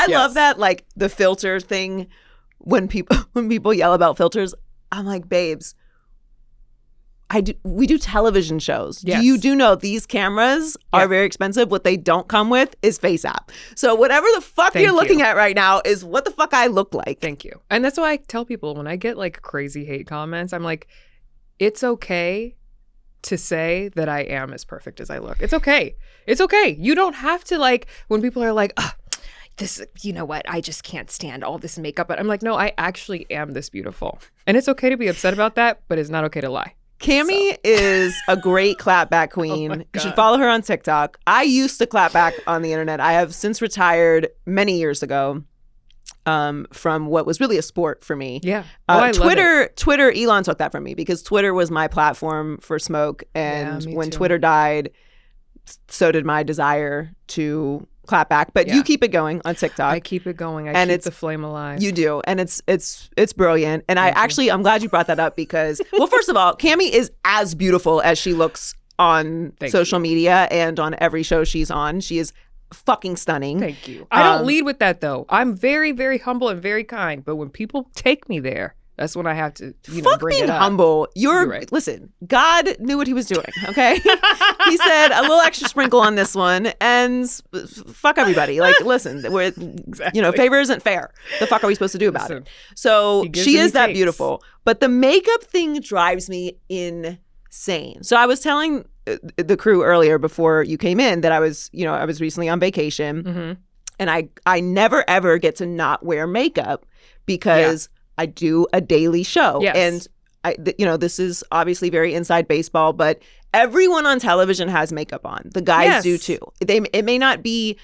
I love that, like, the filter thing. When people yell about filters, I'm like, babes, we do television shows. Yes. You do know these cameras are very expensive. What they don't come with is FaceApp. So whatever the fuck you're looking at right now is what the fuck I look like. Thank you. And that's why I tell people when I get like crazy hate comments, I'm like, it's okay to say that I am as perfect as I look. It's okay. It's okay. You don't have to, like, when people are like, this, you know what, I just can't stand all this makeup. But I'm like, no, I actually am this beautiful. And it's okay to be upset about that, but it's not okay to lie. Kamie is a great clapback queen. You should follow her on TikTok. I used to clap back on the internet. I have since retired many years ago from what was really a sport for me. Yeah. Twitter, Elon took that from me because Twitter was my platform for smoke. And when Twitter died, so did my desire to clap back. But you keep it going on TikTok. I keep it going. I keep the flame alive. You do. And it's brilliant. And I'm glad you brought that up because, well, first of all, Kamie is as beautiful as she looks on social media and on every show she's on. She is fucking stunning. Thank you. I don't lead with that, though. I'm very, very humble and very kind. But when people take me there, that's when I have to, bring it up. Humble. You're right. Listen, God knew what he was doing, okay? He said a little extra sprinkle on this one and fuck everybody. Like, listen, favor isn't fair. The fuck are we supposed to do about it? So she is that beautiful. But the makeup thing drives me insane. So I was telling the crew earlier before you came in that I was recently on vacation and I never ever get to not wear makeup because I do a daily show. Yes. And this is obviously very inside baseball, but everyone on television has makeup on. The guys do too. It may not be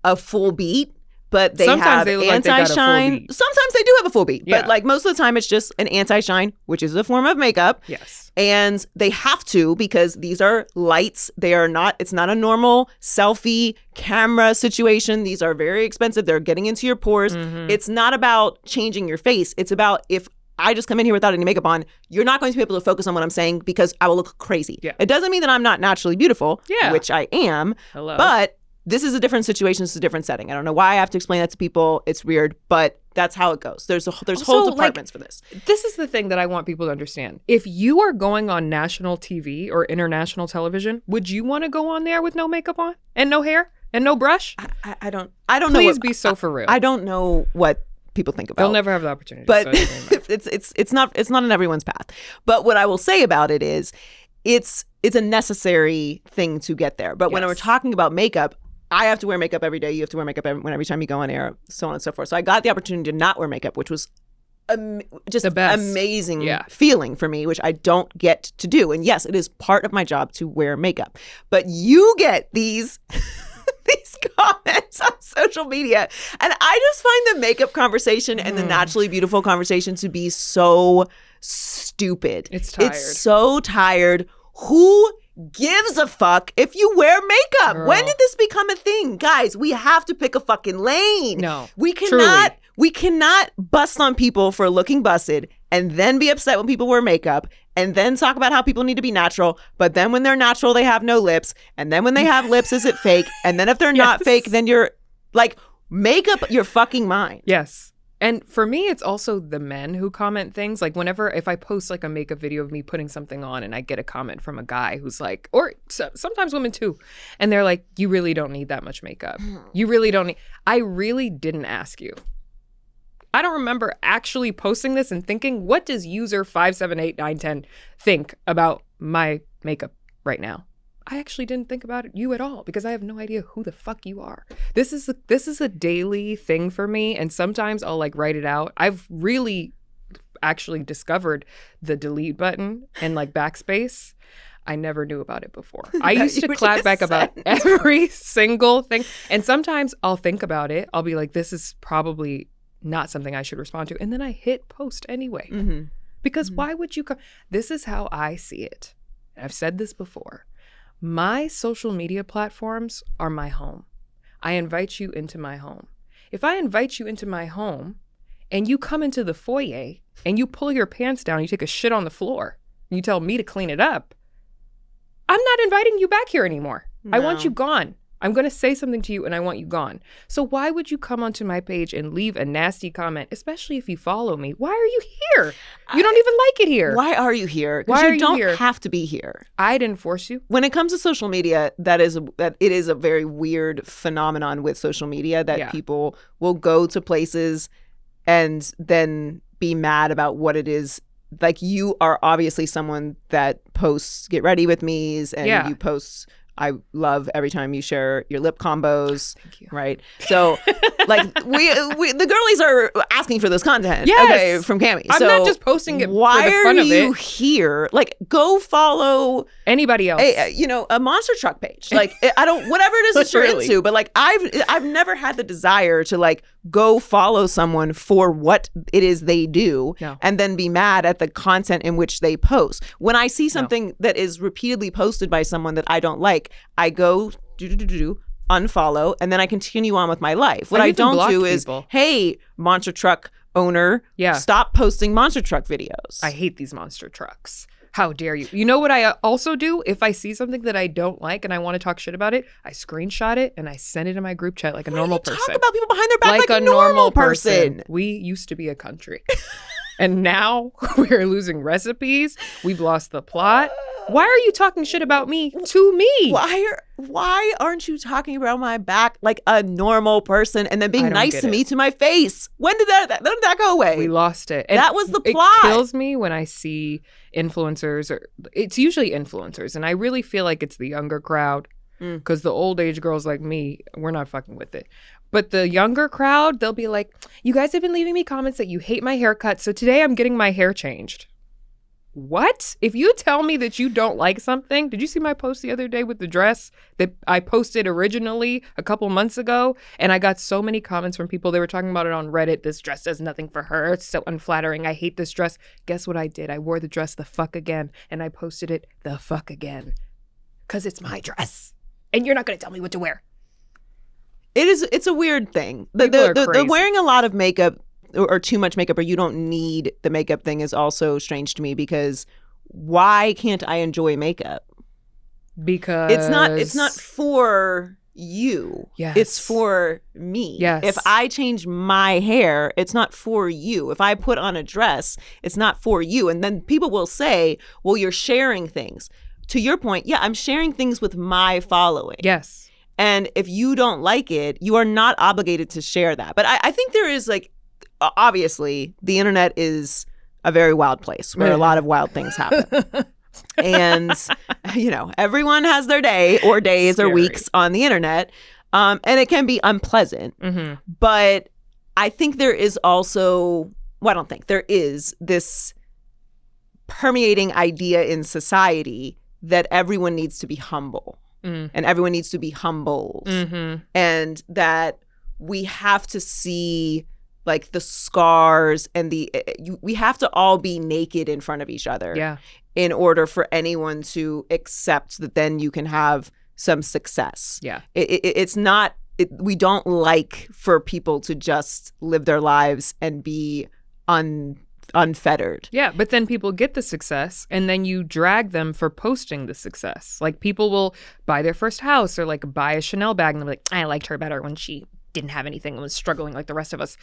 a full beat, but they have anti-shine. Sometimes they do have a full beat, but like most of the time it's just an anti-shine, which is a form of makeup. Yes. And they have to because these are lights. It's not a normal selfie camera situation. These are very expensive. They're getting into your pores. It's not about changing your face. It's about if I just come in here without any makeup on, you're not going to be able to focus on what I'm saying because I will look crazy. Yeah. It doesn't mean that I'm not naturally beautiful, which I am. Hello. But this is a different situation. It's a different setting. I don't know why I have to explain that to people. It's weird, but that's how it goes. There's whole departments for this. This is the thing that I want people to understand. If you are going on national TV or international television, would you want to go on there with no makeup on and no hair and no brush? I don't know. Please be so for real. I don't know what people think about. They'll never have the opportunity. But it's not in everyone's path. But what I will say about it is it's a necessary thing to get there. But when we're talking about makeup, I have to wear makeup every day. You have to wear makeup every time you go on air, so on and so forth. So I got the opportunity to not wear makeup, which was just an amazing feeling for me, which I don't get to do. And yes, it is part of my job to wear makeup. But you get these comments on social media. And I just find the makeup conversation and the naturally beautiful conversation to be so stupid. It's tired. It's so tired. Who gives a fuck if you wear makeup? Girl. When did this become a thing? Guys, we have to pick a fucking lane. No. We cannot bust on people for looking busted and then be upset when people wear makeup and then talk about how people need to be natural. But then when they're natural, they have no lips. And then when they have lips, is it fake? And then if they're not fake, then you're like, make up your fucking mind. Yes. And for me, it's also the men who comment things. Like if I post like a makeup video of me putting something on and I get a comment from a guy who's like, or sometimes women too, and they're like, you really don't need that much makeup. You really don't need. I really didn't ask you. I don't remember actually posting this and thinking, what does user 5789110 think about my makeup right now? I actually didn't think about you at all because I have no idea who the fuck you are. This is a daily thing for me, and sometimes I'll like write it out. I've really actually discovered the delete button and like backspace. I never knew about it before. I used to clap back about every single thing, and sometimes I'll think about it. I'll be like, this is probably not something I should respond to, and then I hit post anyway. Because why would you come? This is how I see it. And I've said this before. My social media platforms are my home. I invite you into my home. If I invite you into my home and you come into the foyer and you pull your pants down, you take a shit on the floor, and you tell me to clean it up, I'm not inviting you back here anymore. No. I want you gone. I'm going to say something to you and I want you gone. So why would you come onto my page and leave a nasty comment, especially if you follow me? Why are you here? You don't even like it here. Why are you here? Why Because are you you don't here? have to be here. I didn't force you. When it comes to social media, that it is a very weird phenomenon with social media that people will go to places and then be mad about what it is. Like, you are obviously someone that posts get ready with me's and you post I love every time you share your lip combos. Thank you. Right? So, like, we the girlies are asking for this content. Yes. Okay, from Kamie. I'm so not just posting it why for the fun of are you it. here? Like, go follow Anybody else? a monster truck page. Like, I don't, whatever it is that you're Literally. into. But like, I've never had the desire to like go follow someone for what it is they do and then be mad at the content in which they post. When I see something that is repeatedly posted by someone that I don't like, I go unfollow, and then I continue on with my life. What I don't do is, hey, monster truck owner, stop posting monster truck videos. I hate these monster trucks. How dare you? You know what I also do? If I see something that I don't like and I want to talk shit about it, I screenshot it and I send it in my group chat like a normal person. Talk about people behind their back like a normal person. We used to be a country. And now we're losing recipes. We've lost the plot. Why are you talking shit about me to me? Why aren't you talking about my back like a normal person and then being nice to me to my face? When did that go away? We lost it. And that was the plot. It kills me when I see influencers, or it's usually influencers, and I really feel like it's the younger crowd, because the old age girls like me, we're not fucking with it. But the younger crowd, they'll be like, you guys have been leaving me comments that you hate my haircut, so today I'm getting my hair changed. What? If you tell me that you don't like something, did you see my post the other day with the dress that I posted originally a couple months ago? And I got so many comments from people. They were talking about it on Reddit. This dress does nothing for her. It's so unflattering. I hate this dress. Guess what I did? I wore the dress the fuck again. And I posted it the fuck again. Because it's my dress. And you're not going to tell me what to wear. It's a weird thing. The wearing a lot of makeup or too much makeup, or you don't need the makeup thing, is also strange to me, because why can't I enjoy makeup? Because it's not for you. Yes. It's for me. Yes. If I change my hair, it's not for you. If I put on a dress, it's not for you. And then people will say, well, you're sharing things. To your point, I'm sharing things with my following. Yes. And if you don't like it, you are not obligated to share that. But I think there is, like, obviously, the internet is a very wild place where a lot of wild things happen. And, everyone has their day or days or weeks on the internet. And it can be unpleasant. Mm-hmm. But I think there is also, I don't think, there is this permeating idea in society that everyone needs to be humble. And everyone needs to be humbled. Mm-hmm. And that we have to see, like, the scars and we have to all be naked in front of each other in order for anyone to accept that then you can have some success. Yeah. It's not, we don't like for people to just live their lives and be unfettered. Yeah, but then people get the success and then you drag them for posting the success. Like, people will buy their first house or like buy a Chanel bag and they're like, I liked her better when she didn't have anything and was struggling like the rest of us.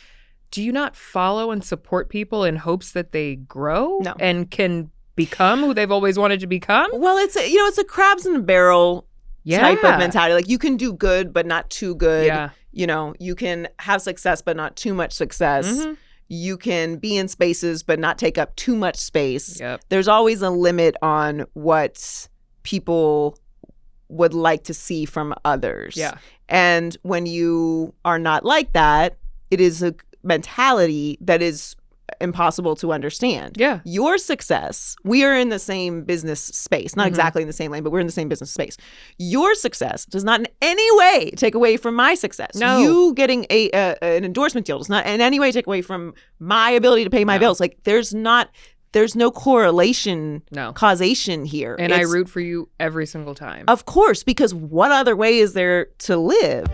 Do you not follow and support people in hopes that they grow and can become who they've always wanted to become? Well, it's a crabs in a barrel type of mentality. Like, you can do good, but not too good. Yeah. You can have success, but not too much success. Mm-hmm. You can be in spaces, but not take up too much space. Yep. There's always a limit on what people would like to see from others. Yeah. And when you are not like that, it is a mentality that is impossible to understand. Yeah. Your success, we are in the same business space, not exactly in the same lane, but we're in the same business space. Your success does not in any way take away from my success. No. You getting an endorsement deal does not in any way take away from my ability to pay my bills. Like, there's no correlation, causation here. And I root for you every single time. Of course, because what other way is there to live?